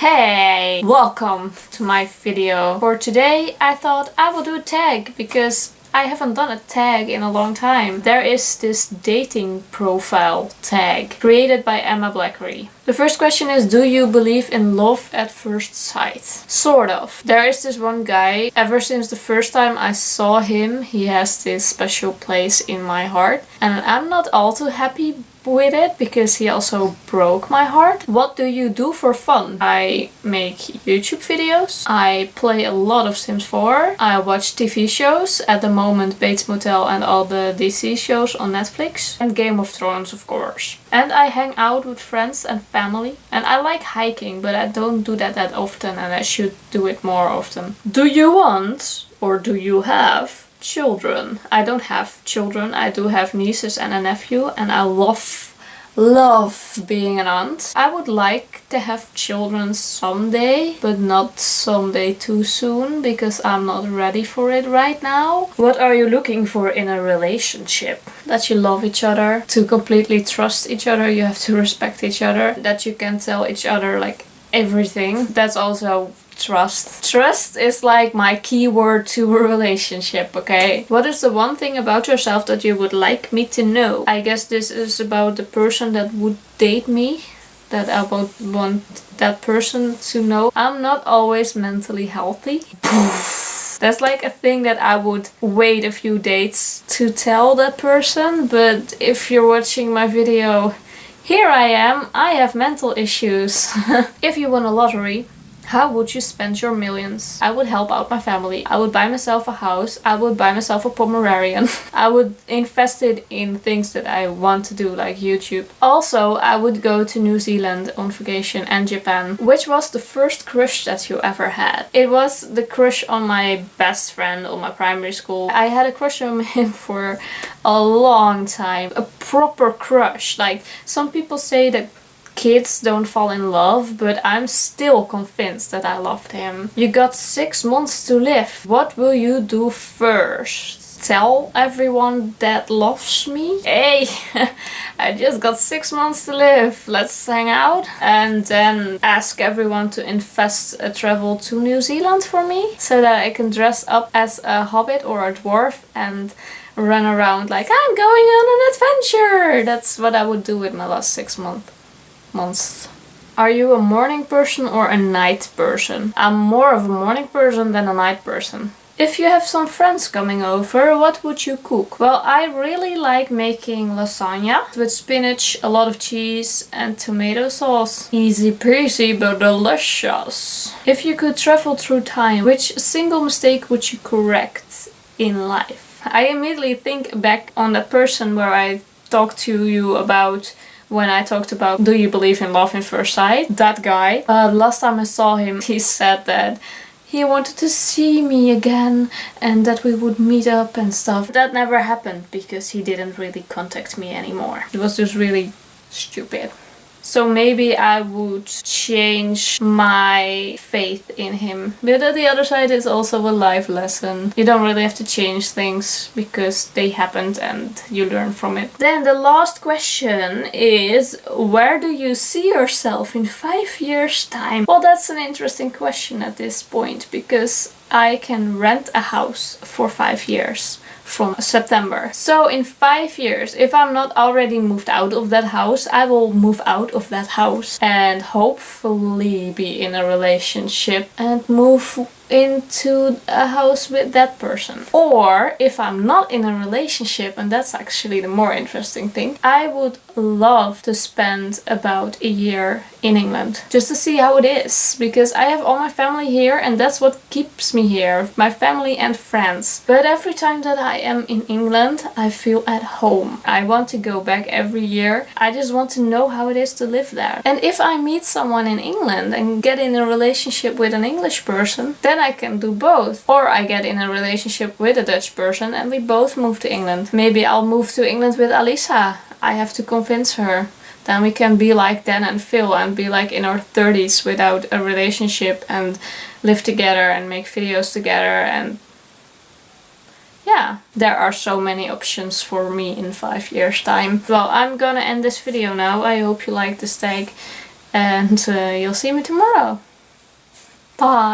Hey! Welcome to my video. For today I thought I will do a tag because I haven't done a tag in a long time. There is this dating profile tag created by Emma Blackery. The first question is, do you believe in love at first sight? Sort of. There is this one guy, ever since the first time I saw him, he has this special place in my heart. And I'm not all too happy with it because he also broke my heart. What do you do for fun? I make YouTube videos. I play a lot of Sims 4. I watch TV shows. At the moment, Bates Motel and all the DC shows on Netflix. And Game of Thrones, of course. And I hang out with friends and family. And I like hiking, but I don't do that often and I should do it more often. Do you want, or do you have, children? I don't have children. I do have nieces and a nephew, and I love being an aunt. I would like to have children someday, but not someday too soon because I'm not ready for it right now. What are you looking for in a relationship? That you love each other. To completely trust each other, you have to respect each other. That you can tell each other like everything. That's also trust. Trust is like my keyword to a relationship, okay? What is the one thing about yourself that you would like me to know? I guess this is about the person that would date me, that I would want that person to know. I'm not always mentally healthy. That's like a thing that I would wait a few dates to tell that person, but if you're watching my video, here I am, I have mental issues. If you won a lottery, how would you spend your millions? I would help out my family. I would buy myself a house. I would buy myself a Pomeranian. I would invest it in things that I want to do, like YouTube. Also, I would go to New Zealand on vacation and Japan. Which was the first crush that you ever had? It was the crush on my best friend on my primary school. I had a crush on him for a long time. A proper crush. Like, some people say that kids don't fall in love, but I'm still convinced that I loved him. You got 6 months to live. What will you do first? Tell everyone that loves me? Hey, I just got 6 months to live. Let's hang out. And then ask everyone to invest a travel to New Zealand for me so that I can dress up as a hobbit or a dwarf and run around like I'm going on an adventure. That's what I would do with my last 6 months. Are you a morning person or a night person? I'm more of a morning person than a night person. If you have some friends coming over, what would you cook? Well, I really like making lasagna with spinach, a lot of cheese and tomato sauce. Easy peasy but delicious. If you could travel through time, which single mistake would you correct in life? I immediately think back on that person where I talked to you about when I talked about, do you believe in love at first sight? That guy. Last time I saw him, he said that he wanted to see me again and that we would meet up and stuff. That never happened because he didn't really contact me anymore. It was just really stupid. So maybe I would change my faith in him. But at the other side, it's also a life lesson. You don't really have to change things because they happened and you learn from it. Then the last question is, where do you see yourself in 5 years' time? Well, that's an interesting question at this point because I can rent a house for 5 years. From September. So in 5 years, if I'm not already moved out of that house, I will move out of that house and hopefully be in a relationship and move into a house with that person. Or if I'm not in a relationship, and that's actually the more interesting thing, I would love to spend about a year in England just to see how it is, because I have all my family here and that's what keeps me here, my family and friends. But every time that I am in England, I feel at home. I want to go back every year. I just want to know how it is to live there. And if I meet someone in England and get in a relationship with an English person, then I can do both. Or I get in a relationship with a Dutch person and we both move to England. Maybe I'll move to England with Alisa. I have to convince her. Then we can be like Dan and Phil and be like in our 30s without a relationship and live together and make videos together. And yeah, there are so many options for me in 5 years' time. Well, I'm gonna end this video now. I hope you liked this tag and you'll see me tomorrow. Bye!